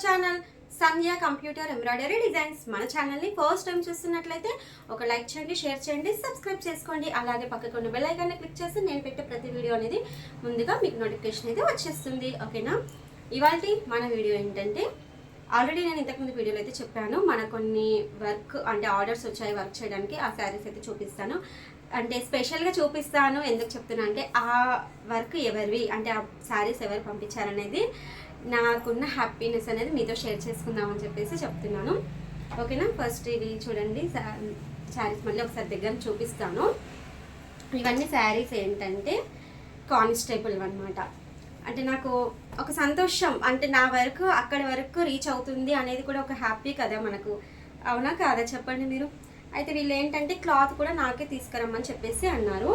Channel సంధ్య computer embroidery designs. మన ఛానల్ని first time చూస్తున్నట్లయితే ఒక లైక్ చేయండి, షేర్ చేయండి, సబ్స్క్రైబ్ చేసుకోండి. అలాగే పక్కకు ఉన్న బెల్ ఐకాన్ని క్లిక్ చేసి నేను పెట్టే ప్రతి వీడియో అనేది ముందుగా మీకు నోటిఫికేషన్ అయితే వచ్చేస్తుంది. ఓకేనా? ఇవాళ మన వీడియో ఏంటంటే, ఆల్రెడీ నేను ఇంతకుముందు వీడియోలో అయితే చెప్పాను, మన కొన్ని వర్క్ అంటే ఆర్డర్స్ వచ్చాయి వర్క్ చేయడానికి. ఆ శారీస్ అయితే చూపిస్తాను. అంటే స్పెషల్గా చూపిస్తాను. ఎందుకు చెప్తున్నా అంటే, ఆ వర్క్ ఎవరివి అంటే ఆ శారీస్ ఎవరు పంపించారనేది నాకున్న హ్యాపీనెస్ అనేది మీతో షేర్ చేసుకుందామని చెప్పేసి చెప్తున్నాను. ఓకేనా? ఫస్ట్ ఇవి చూడండి శారీస్, మళ్ళీ ఒకసారి దగ్గర చూపిస్తాను. ఇవన్నీ శారీస్ ఏంటంటే కానిస్టేబుల్ అనమాట. అంటే నాకు ఒక సంతోషం, అంటే నా వరకు అక్కడి వరకు రీచ్ అవుతుంది అనేది కూడా ఒక హ్యాపీ కదా మనకు. అవునా కాదా చెప్పండి మీరు? అయితే వీళ్ళు ఏంటంటే క్లాత్ కూడా నాకే తీసుకురమ్మని చెప్పేసి అన్నారు.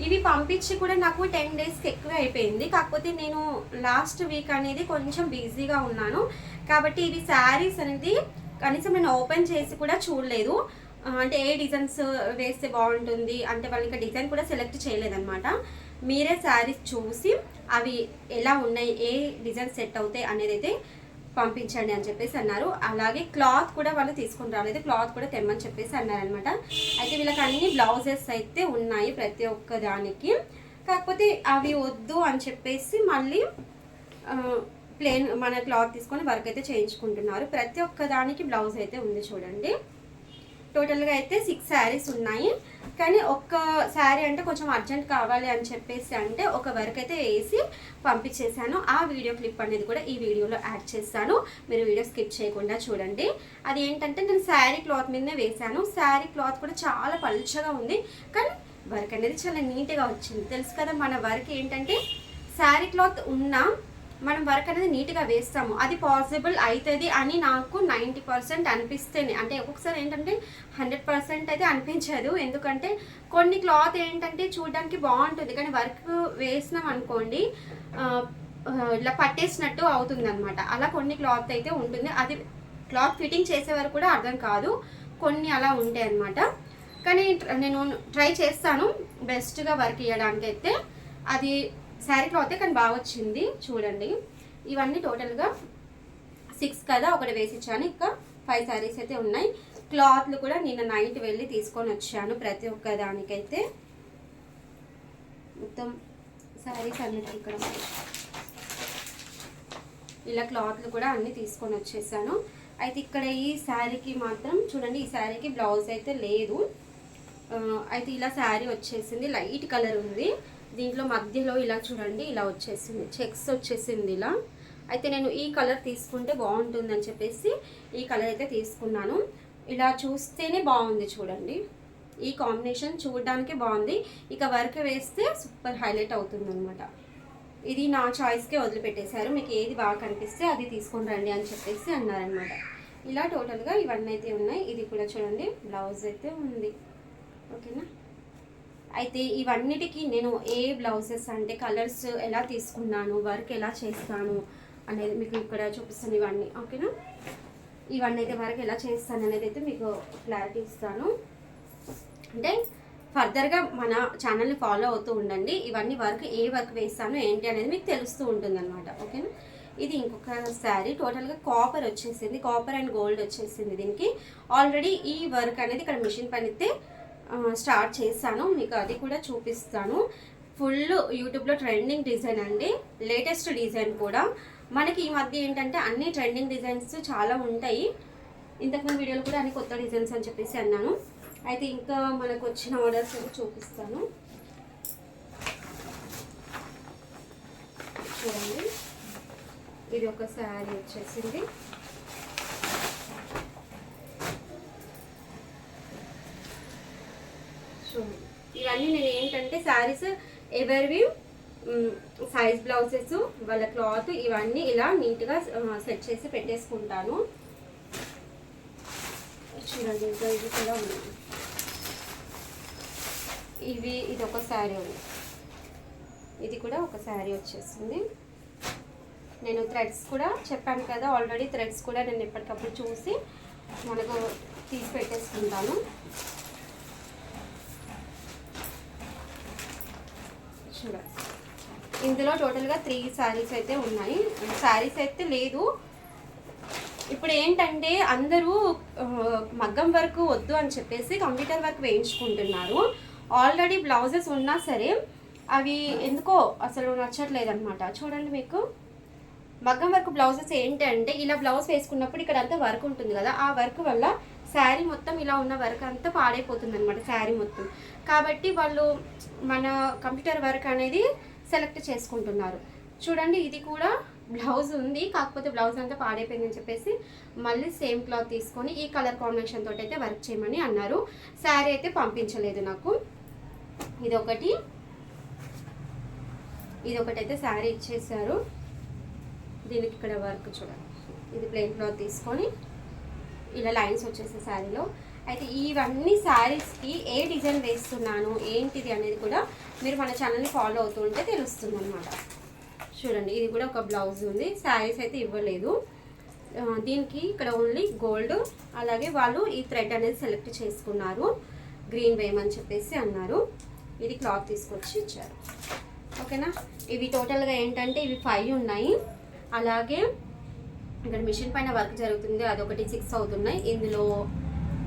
ఇవి పంపించి కూడా నాకు 10 డేస్కి ఎక్కువ అయిపోయింది. కాకపోతే నేను లాస్ట్ వీక్ అనేది కొంచెం బిజీగా ఉన్నాను కాబట్టి ఇవి శారీస్ అనేది కనీసం నేను ఓపెన్ చేసి కూడా చూడలేదు. అంటే ఏ డిజైన్స్ వేస్తే బాగుంటుంది అంటే వాళ్ళు ఇంకా డిజైన్ కూడా సెలెక్ట్ చేయలేదన్నమాట. మీరే శారీస్ చూసి అవి ఎలా ఉన్నాయి, ఏ డిజైన్ సెట్ అవుతాయి అనేది అయితే పంపించండి అని చెప్పేసి అన్నారు. అలాగే క్లాత్ కూడా వాళ్ళు తీసుకుని రాలేదు, క్లాత్ కూడా తెమ్మని చెప్పేసి అన్నారనమాట. అయితే వీళ్ళకి అన్ని బ్లౌజెస్ అయితే ఉన్నాయి ప్రతి ఒక్క దానికి. కాకపోతే అవి వద్దు అని చెప్పేసి మళ్ళీ ప్లెయిన్ మన క్లాత్ తీసుకొని వర్క్ అయితే చేయించుకుంటున్నారు. ప్రతి ఒక్క దానికి బ్లౌజ్ అయితే ఉంది చూడండి. టోటల్గా అయితే 6 శారీస్ ఉన్నాయి. కానీ ఒక్క శారీ అంటే కొంచెం అర్జెంట్ కావాలి అని చెప్పేసి అంటే ఒక వర్క్ అయితే వేసి పంపించేశాను. ఆ వీడియో క్లిప్ అనేది కూడా ఈ వీడియోలో యాడ్ చేస్తాను. మీరు వీడియో స్కిప్ చేయకుండా చూడండి. అది ఏంటంటే నేను శారీ క్లాత్ మీదనే వేశాను. శారీ క్లాత్ కూడా చాలా పలుచగా ఉంది, కానీ వర్క్ అనేది చాలా నీట్గా వచ్చింది. తెలుసు కదా, మన వర్క్ ఏంటంటే శారీ క్లాత్ ఉన్నా మనం వర్క్ అనేది నీట్గా వేస్తాము, అది పాసిబుల్ అవుతుంది అని నాకు 90% అనిపిస్తేనే. అంటే ఒక్కొక్కసారి ఏంటంటే 100% అయితే అనిపించదు. ఎందుకంటే కొన్ని క్లాత్ ఏంటంటే చూడడానికి బాగుంటుంది, కానీ వర్క్ వేసినాం అనుకోండి ఇలా పట్టేసినట్టు అవుతుంది అనమాట. అలా కొన్ని క్లాత్ అయితే ఉంటుంది, అది క్లాత్ ఫిట్టింగ్ చేసే వరకు కూడా అర్థం కాదు, కొన్ని అలా ఉంటాయి అనమాట. కానీ నేను ట్రై చేస్తాను బెస్ట్గా వర్క్ ఇవ్వడానికి అయితే. అది శారీ క్లాత్ కానీ బాగా వచ్చింది చూడండి. ఇవన్నీ టోటల్గా 6 కదా, ఒకటి వేసి ఇచ్చాను. ఇంకా 5 శారీస్ అయితే ఉన్నాయి. క్లాత్లు కూడా నిన్న నైట్ వెళ్ళి తీసుకొని వచ్చాను ప్రతి ఒక్క దానికైతే. మొత్తం శారీస్ అన్నిటి ఇక్కడ ఇలా క్లాత్లు కూడా అన్నీ తీసుకొని వచ్చేసాను. అయితే ఇక్కడ ఈ శారీకి మాత్రం చూడండి, ఈ శారీకి బ్లౌజ్ అయితే లేదు. అయితే ఇలా శారీ వచ్చేసింది, లైట్ కలర్ ఉంది. దీంట్లో మధ్యలో ఇలా చూడండి, ఇలా వచ్చేసింది, చెక్స్ వచ్చేసింది ఇలా. అయితే నేను ఈ కలర్ తీసుకుంటే బాగుంటుందని చెప్పేసి ఈ కలర్ అయితే తీసుకున్నాను. ఇలా చూస్తేనే బాగుంది చూడండి, ఈ కాంబినేషన్ చూడడానికి బాగుంది. ఇక వర్క్ వేస్తే సూపర్ హైలైట్ అవుతుంది అనమాట. ఇది నా చాయిస్కే వదిలిపెట్టేశారు, మీకు ఏది బాగా కనిపిస్తే అది తీసుకొని రండి అని చెప్పేసి అన్నారనమాట. ఇలా టోటల్గా ఇవన్నీ అయితే ఉన్నాయి. ఇది కూడా చూడండి, బ్లౌజ్ అయితే ఉంది. ఓకేనా? అయితే ఇవన్నిటికీ నేను ఏ బ్లౌజెస్ అంటే కలర్స్ ఎలా తీసుకున్నాను, వర్క్ ఎలా చేస్తాను అనేది మీకు ఇక్కడ చూపిస్తాను ఇవన్నీ. ఓకేనా? ఇవన్నీ అయితే వర్క్ ఎలా చేస్తాను అనేది అయితే మీకు క్లారిటీ ఇస్తాను. అంటే ఫర్దర్గా మన ఛానల్ని ఫాలో అవుతూ ఉండండి. ఇవన్నీ వర్క్ ఏ వర్క్ వేస్తాను ఏంటి అనేది మీకు తెలుస్తూ ఉంటుంది అనమాట. ఓకేనా? ఇది ఇంకొక శారీ, టోటల్గా కాపర్ వచ్చేసింది, కాపర్ అండ్ గోల్డ్ వచ్చేసింది దీనికి. ఆల్రెడీ ఈ వర్క్ అనేది ఇక్కడ మిషన్ పని అయితే స్టార్ట్ చేశాను, మీకు అది కూడా చూపిస్తాను. ఫుల్ యూట్యూబ్లో ట్రెండింగ్ డిజైన్ అండి, లేటెస్ట్ డిజైన్ కూడా. మనకి ఈ మధ్య ఏంటంటే అన్ని ట్రెండింగ్ డిజైన్స్ చాలా ఉంటాయి. ఇంతకుముందు వీడియోలు కూడా అన్ని కొత్త డిజైన్స్ అని చెప్పేసి అన్నాను. అయితే ఇంకా మనకు వచ్చిన ఆర్డర్స్ అయితే చూపిస్తాను చూడండి. ఇది ఒక శారీ వచ్చేసింది. ఇవన్నీ నేను ఏంటంటే శారీస్ ఎవరివి సైజ్ బ్లౌజెస్, వాళ్ళ క్లాత్ ఇవన్నీ ఇలా నీట్గా సెట్ చేసి పెట్టేసుకుంటాను. చూడండి, ఇంకా ఇది కూడా ఉంది. ఇది ఒక శారీ ఉంది, ఇది కూడా ఒక శారీ వచ్చేసింది. నేను థ్రెడ్స్ కూడా చెప్పాను కదా, ఆల్రెడీ థ్రెడ్స్ కూడా నేను ఎప్పటికప్పుడు చూసి మనకు తీసి పెట్టేసుకుంటాను. చూడండి, ఇందులో టోటల్గా 3 శారీస్ అయితే ఉన్నాయి. శారీస్ అయితే లేదు, ఇప్పుడు ఏంటంటే అందరూ మగ్గం వర్క్ వద్దు అని చెప్పేసి కంప్యూటర్ వర్క్ వేయించుకుంటున్నారు. ఆల్రెడీ బ్లౌజెస్ ఉన్నా సరే అవి ఎందుకో అసలు నచ్చట్లేదు అనమాట. చూడండి, మీకు మగ్గం వర్క్ బ్లౌజెస్ ఏంటంటే ఇలా బ్లౌజ్ వేసుకున్నప్పుడు ఇక్కడ అంతా వర్క్ ఉంటుంది కదా, ఆ వర్క్ వల్ల శారీ మొత్తం ఇలా ఉన్న వర్క్ అంతా పాడైపోతుంది అనమాట శారీ మొత్తం. కాబట్టి వాళ్ళు మన కంప్యూటర్ వర్క్ అనేది సెలెక్ట్ చేసుకుంటున్నారు. చూడండి, ఇది కూడా బ్లౌజ్ ఉంది, కాకపోతే బ్లౌజ్ అంతా పాడైపోయిందని చెప్పేసి మళ్ళీ సేమ్ క్లాత్ తీసుకొని ఈ కలర్ కాంబినేషన్ తోటి అయితే వర్క్ చేయమని అన్నారు. శారీ అయితే పంపించలేదు నాకు. ఇదొకటి అయితే శారీ ఇచ్చేసారు. దీనికి ఇక్కడ వర్క్ చూడండి, ఇది ప్లెయిన్ క్లాత్ తీసుకొని ఇలా లైన్స్ వచ్చేసే శారీలో. అయితే ఇవన్నీ శారీస్కి ఏ డిజైన్ వేస్తున్నాను ఏంటిది అనేది కూడా మీరు మన ఛానల్ని ఫాలో అవుతూ ఉంటే తెలుస్తుంది అనమాట. చూడండి, ఇది కూడా ఒక బ్లౌజ్ ఉంది, శారీస్ అయితే ఇవ్వలేదు. దీనికి ఇక్కడ ఓన్లీ గోల్డ్, అలాగే వాళ్ళు ఈ థ్రెడ్ అనేది సెలెక్ట్ చేసుకున్నారు, గ్రీన్ వేయమని చెప్పేసి అన్నారు. ఇది క్లాత్ తీసుకొచ్చి ఇచ్చారు. ఓకేనా, ఇవి టోటల్గా ఏంటంటే ఇవి 5 ఉన్నాయి. అలాగే ఇక్కడ మిషన్ పైన వర్క్ జరుగుతుంది, అదొకటి 6 అవుతున్నాయి. ఇందులో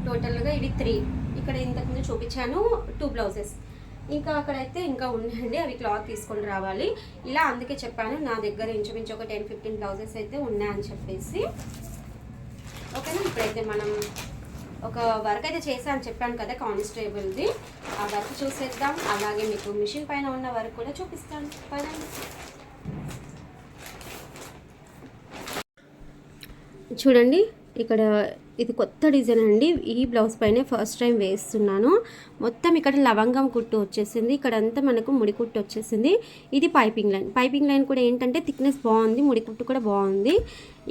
టోటల్గా ఇవి 3. ఇక్కడ ఇంతకుముందు చూపించాను 2 బ్లౌజెస్, ఇంకా అక్కడైతే ఇంకా ఉన్నాయండి, అవి క్లాత్ తీసుకొని రావాలి. ఇలా అందుకే చెప్పాను నా దగ్గర ఇంచుమించు ఒక 10-15 బ్లౌజెస్ అయితే ఉన్నాయని చెప్పేసి. ఓకేనా, ఇప్పుడైతే మనం ఒక వర్క్ అయితే చేశాను చెప్పాను కదా కానిస్టేబుల్ది, ఆ వర్క్ చూసేద్దాం. అలాగే మీకు మిషన్ పైన ఉన్న వర్క్ కూడా చూపిస్తాను పదండి. చూడండి, ఇక్కడ ఇది కొత్త డిజైన్ అండి. ఈ బ్లౌజ్ పైన ఫస్ట్ టైం వేస్తున్నాను. మొత్తం ఇక్కడ లవంగం కుట్టు వచ్చేసింది, ఇక్కడ అంతా మనకు ముడి కుట్టు వచ్చేసింది. ఇది పైపింగ్ లైన్ కూడా ఏంటంటే థిక్నెస్ బాగుంది, ముడి కుట్టు కూడా బాగుంది.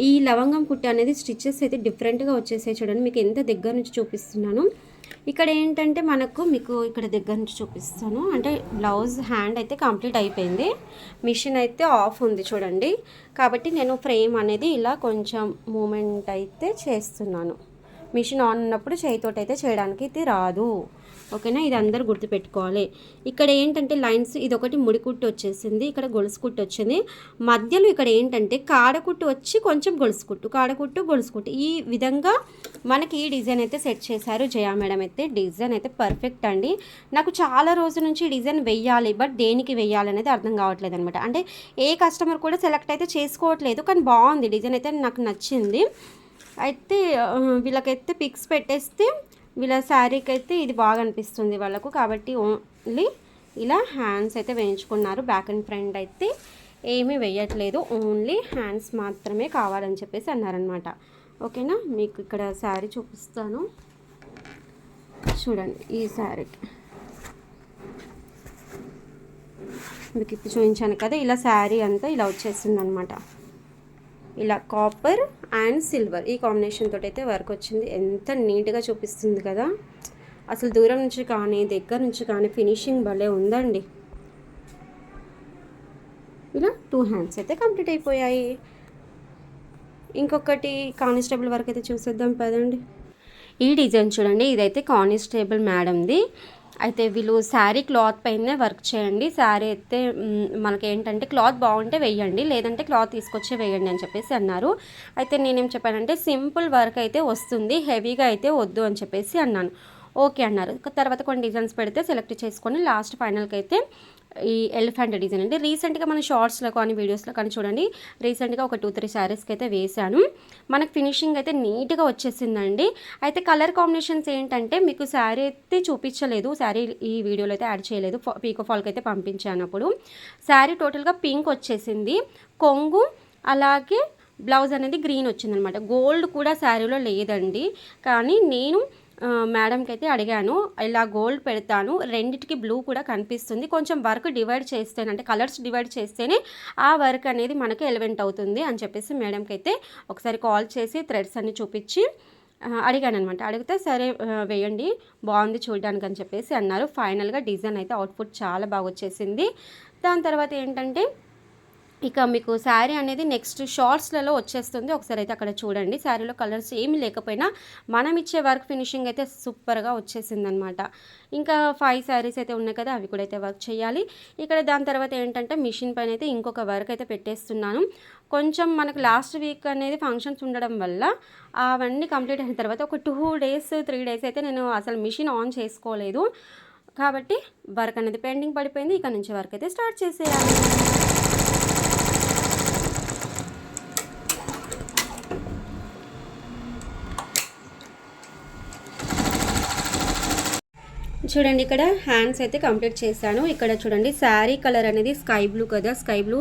ఈ లవంగం కుట్టు అనేది స్టిచెస్ అయితే డిఫరెంట్గా వచ్చేసాయి. చూడండి, మీకు ఎంత దగ్గర నుంచి చూపిస్తున్నాను. ఇక్కడ ఏంటంటే మీకు ఇక్కడ దగ్గర నుంచి చూపిస్తాను. అంటే బ్లౌజ్ హ్యాండ్ అయితే కంప్లీట్ అయిపోయింది, మిషన్ అయితే ఆఫ్ ఉంది చూడండి. కాబట్టి నేను ఫ్రేమ్ అనేది ఇలా కొంచెం మూమెంట్ అయితే చేస్తున్నాను. మిషన్ ఆన్ ఉన్నప్పుడు చేయితోటి అయితే చేయడానికి ఇది రాదు. ఓకేనా, ఇది అందరూ గుర్తుపెట్టుకోవాలి. ఇక్కడ ఏంటంటే లైన్స్, ఇది ఒకటి ముడి కుట్టు వచ్చేసింది, ఇక్కడ గొలుసు కుట్టు వచ్చింది. మధ్యలో ఇక్కడ ఏంటంటే కాడకుట్టు వచ్చి కొంచెం గొలుసు కుట్టు, కాడకుట్టు గొలుసు కుట్టు, ఈ విధంగా మనకి ఈ డిజైన్ అయితే సెట్ చేశారు జయా మేడం అయితే. డిజైన్ అయితే పర్ఫెక్ట్ అండి. నాకు చాలా రోజుల నుంచి ఈ డిజైన్ వెయ్యాలి, బట్ దేనికి వెయ్యాలి అనేది అర్థం కావట్లేదు అనమాట. అంటే ఏ కస్టమర్ కూడా సెలెక్ట్ అయితే చేసుకోవట్లేదు, కానీ బాగుంది డిజైన్ అయితే, నాకు నచ్చింది. అయితే వీళ్ళకైతే పిక్స్ పెట్టేస్తే వీళ్ళ శారీకి అయితే ఇది బాగా అనిపిస్తుంది వాళ్ళకు. కాబట్టి ఓన్లీ ఇలా హ్యాండ్స్ అయితే వేయించుకున్నారు, బ్యాక్ అండ్ ఫ్రంట్ అయితే ఏమీ వేయట్లేదు, ఓన్లీ హ్యాండ్స్ మాత్రమే కావాలని చెప్పేసి అన్నారనమాట. ఓకేనా, మీకు ఇక్కడ శారీ చూపిస్తాను చూడండి. ఈ శారీకి మీకు ఇప్పుడు చూపించాను కదా, ఇలా శారీ అంతా ఇలా వచ్చేసింది అనమాట. ఇలా కాపర్ అండ్ సిల్వర్ ఈ కాంబినేషన్ తోటి అయితే వర్క్ వచ్చింది. ఎంత నీట్గా చూపిస్తుంది కదా, అసలు దూరం నుంచి కానీ దగ్గర నుంచి కానీ ఫినిషింగ్ భలే ఉందండి. ఇలా 2 హ్యాండ్స్ అయితే కంప్లీట్ అయిపోయాయి. ఇంకొకటి కానిస్టేబుల్ వర్క్ అయితే చూసేద్దాం పదండి. ఈ డిజైన్ చూడండి, ఇదైతే కానిస్టేబుల్ మేడంది. అయితే వీళ్ళు శారీ క్లాత్ పైనే వర్క్ చేయండి, శారీ అయితే మనకి ఏంటంటే క్లాత్ బాగుంటే వేయండి, లేదంటే క్లాత్ తీసుకొచ్చి వేయండి అని చెప్పేసి అన్నారు. అయితే నేనేం చెప్పానంటే సింపుల్ వర్క్ అయితే వస్తుంది, హెవీగా అయితే వద్దు అని చెప్పేసి అన్నాను. ఓకే అన్నారు. తర్వాత కొన్ని డిజైన్స్ పెడితే సెలెక్ట్ చేసుకొని లాస్ట్ ఫైనల్కి అయితే ఈ ఎలిఫెంట్ డిజైన్ అండి. రీసెంట్గా మన షార్ట్స్లో కానీ వీడియోస్లో కానీ చూడండి, రీసెంట్గా ఒక 2-3 శారీస్కి అయితే వేశాను. మనకు ఫినిషింగ్ అయితే నీట్గా వచ్చేసిందండి. అయితే కలర్ కాంబినేషన్స్ ఏంటంటే మీకు శారీ అయితే చూపించలేదు, శారీ ఈ వీడియోలో అయితే యాడ్ చేయలేదు, పీకో ఫాల్కి అయితే పంపించాను. అప్పుడు శారీ టోటల్గా పింక్ వచ్చేసింది, కొంగు అలాగే బ్లౌజ్ అనేది గ్రీన్ వచ్చిందనమాట. గోల్డ్ కూడా శారీలో లేదండి, కానీ నేను మేడంకి అయితే అడిగాను, ఇలా గోల్డ్ పెడతాను, రెండిటికి బ్లూ కూడా కనిపిస్తుంది, కొంచెం వర్క్ డివైడ్ చేస్తేనే అంటే కలర్స్ డివైడ్ చేస్తేనే ఆ వర్క్ అనేది మనకు ఎలివెంట్ అవుతుంది అని చెప్పేసి మేడంకి అయితే ఒకసారి కాల్ చేసి థ్రెడ్స్ అన్ని చూపించి అడిగాను అనమాట. అడిగితే సరే వేయండి బాగుంది చూడడానికి అని చెప్పేసి అన్నారు. ఫైనల్గా డిజైన్ అయితే అవుట్పుట్ చాలా బాగా వచ్చేసింది. దాని తర్వాత ఏంటంటే ఇక మీకు శారీ అనేది నెక్స్ట్ షార్ట్స్లలో వచ్చేస్తుంది. ఒకసారి అయితే అక్కడ చూడండి. శారీలో కలర్స్ ఏమి లేకపోయినా మనం ఇచ్చే వర్క్ ఫినిషింగ్ అయితే సూపర్గా వచ్చేసిందనమాట. ఇంకా 5 శారీస్ అయితే ఉన్నాయి కదా, అవి కూడా అయితే వర్క్ చేయాలి. ఇక్కడ దాని తర్వాత ఏంటంటే మిషన్ పైన అయితే ఇంకొక వర్క్ అయితే పెట్టేస్తున్నాను. కొంచెం మనకు లాస్ట్ వీక్ అనేది ఫంక్షన్స్ ఉండడం వల్ల అవన్నీ కంప్లీట్ అయిన తర్వాత ఒక 2 డేస్ 3 డేస్ అయితే నేను అసలు మిషన్ ఆన్ చేసుకోలేదు. కాబట్టి వర్క్ అనేది పెండింగ్ పడిపోయింది. ఇక నుంచి వర్క్ అయితే స్టార్ట్ చేసేయాలి. చూడండి, ఇక్కడ హ్యాండ్స్ అయితే కంప్లీట్ చేశాను. ఇక్కడ చూడండి శారీ కలర్ అనేది స్కై బ్లూ కదా, స్కై బ్లూ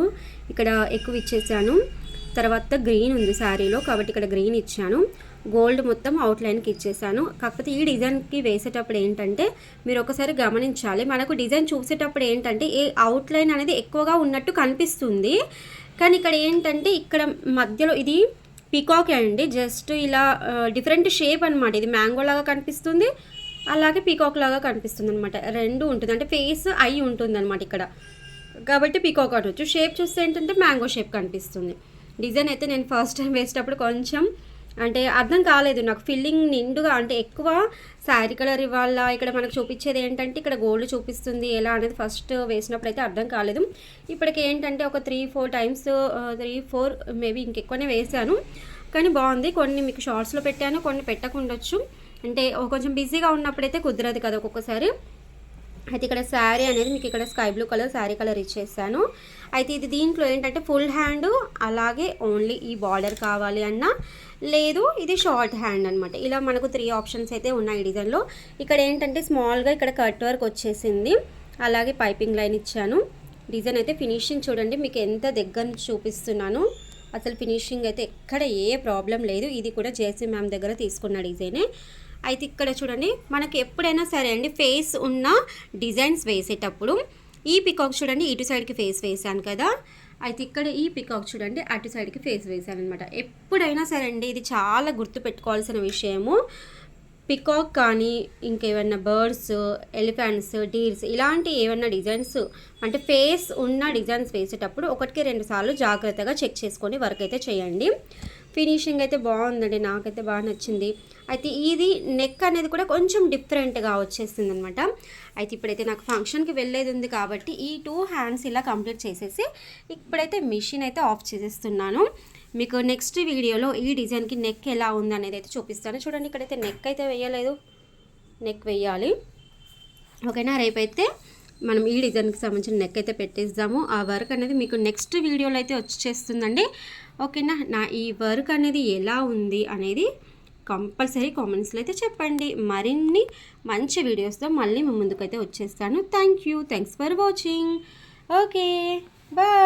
ఇక్కడ ఎక్కువ ఇచ్చేసాను. తర్వాత గ్రీన్ ఉంది శారీలో కాబట్టి ఇక్కడ గ్రీన్ ఇచ్చాను. గోల్డ్ మొత్తం అవుట్లైన్కి ఇచ్చేసాను. కాకపోతే ఈ డిజైన్కి వేసేటప్పుడు ఏంటంటే మీరు ఒకసారి గమనించాలి, మనకు డిజైన్ చూసేటప్పుడు ఏంటంటే ఏ అవుట్లైన్ అనేది ఎక్కువగా ఉన్నట్టు కనిపిస్తుంది. కానీ ఇక్కడ ఏంటంటే ఇక్కడ మధ్యలో ఇది పీకాక్ అండి, జస్ట్ ఇలా డిఫరెంట్ షేప్ అనమాట. ఇది మ్యాంగో లాగా కనిపిస్తుంది, అలాగే పీకాక్ లాగా కనిపిస్తుంది అనమాట. రెండు ఉంటుంది, అంటే ఫేస్ ఐ ఉంటుంది అనమాట ఇక్కడ, కాబట్టి పీకాక్ అనవచ్చు. షేప్ చూస్తే ఏంటంటే మ్యాంగో షేప్ కనిపిస్తుంది. డిజైన్ అయితే నేను ఫస్ట్ టైం వేసేటప్పుడు కొంచెం అంటే అర్థం కాలేదు నాకు, ఫిల్లింగ్ నిండుగా అంటే ఎక్కువ శారీ కలర్ ఇవ్వాలా, ఇక్కడ మనకు చూపించేది ఏంటంటే ఇక్కడ గోల్డ్ చూపిస్తుంది ఎలా అనేది ఫస్ట్ వేసినప్పుడు అయితే అర్థం కాలేదు. ఇప్పటికి ఏంటంటే ఒక 3-4 టైమ్స్ 3-4 మేబీ ఇంకెక్కువనే వేసాను, కానీ బాగుంది. కొన్ని మీకు షార్ట్స్లో పెట్టాను, కొన్ని పెట్టకుండొచ్చు, అంటే కొంచెం బిజీగా ఉన్నప్పుడైతే కుదరదు కదా ఒక్కొక్కసారి. అయితే ఇక్కడ శారీ అనేది మీకు ఇక్కడ sky blue colour sari colour ఇచ్చేసాను. అయితే ఇది దీంట్లో ఏంటంటే ఫుల్ హ్యాండ్, అలాగే ఓన్లీ ఈ బార్డర్ కావాలి అన్నా, లేదు ఇది షార్ట్ హ్యాండ్ అనమాట. ఇలా మనకు 3 ఆప్షన్స్ అయితే ఉన్నాయి ఈ డిజైన్లో. ఇక్కడ ఏంటంటే స్మాల్గా ఇక్కడ కట్ వర్క్ వచ్చేసింది, అలాగే పైపింగ్ లైన్ ఇచ్చాను. డిజైన్ అయితే ఫినిషింగ్ చూడండి, మీకు ఎంత దగ్గర నుంచి చూపిస్తున్నాను. అసలు ఫినిషింగ్ అయితే ఎక్కడ ఏ ప్రాబ్లం లేదు. ఇది కూడా జేసీ మ్యామ్ దగ్గర తీసుకున్న డిజైనే. అయితే ఇక్కడ చూడండి, మనకి ఎప్పుడైనా సరే అండి ఫేస్ ఉన్న డిజైన్స్ వేసేటప్పుడు ఈ పికాక్ చూడండి ఇటు సైడ్కి ఫేస్ వేసాను కదా, అయితే ఇక్కడ ఈ పికాక్ చూడండి అటు సైడ్కి ఫేస్ వేసాను అనమాట. ఎప్పుడైనా సరే అండి ఇది చాలా గుర్తుపెట్టుకోవాల్సిన విషయము. పికాక్ కానీ ఇంకేమైనా బర్డ్స్, ఎలిఫెంట్స్, డీర్స్ ఇలాంటి ఏమైనా డిజైన్స్ అంటే ఫేస్ ఉన్న డిజైన్స్ వేసేటప్పుడు 1-2 సార్లు జాగ్రత్తగా చెక్ చేసుకొని వర్క్ అయితే చేయండి. ఫినిషింగ్ అయితే బాగుందండి, నాకైతే బాగా నచ్చింది. అయితే ఇది నెక్ అనేది కూడా కొంచెం డిఫరెంట్గా వచ్చేస్తుంది అనమాట. అయితే ఇప్పుడైతే నాకు ఫంక్షన్కి వెళ్ళేది ఉంది కాబట్టి ఈ 2 హ్యాండ్స్ ఇలా కంప్లీట్ చేసేసి ఇప్పుడైతే మిషన్ అయితే ఆఫ్ చేసేస్తున్నాను. మీకు నెక్స్ట్ వీడియోలో ఈ డిజైన్కి నెక్ ఎలా ఉంది అనేది అయితే చూపిస్తాను. చూడండి, ఇక్కడైతే నెక్ అయితే వేయలేదు, నెక్ వేయాలి. ఓకేనా, రేపైతే మనం ఈ డిజైన్కి సంబంధించిన నెక్ అయితే పెట్టేద్దాము. ఆ వర్క్ అనేది మీకు నెక్స్ట్ వీడియోలో అయితే వచ్చేస్తుందండి. ఓకేనా, నా ఈ వర్క్ అనేది ఎలా ఉంది అనేది కంపల్సరీ కామెంట్స్లో అయితే చెప్పండి. మరిన్ని మంచి వీడియోస్తో మళ్ళీ మీ ముందుకైతే వచ్చేస్తాను. Thanks for watching. Okay, bye.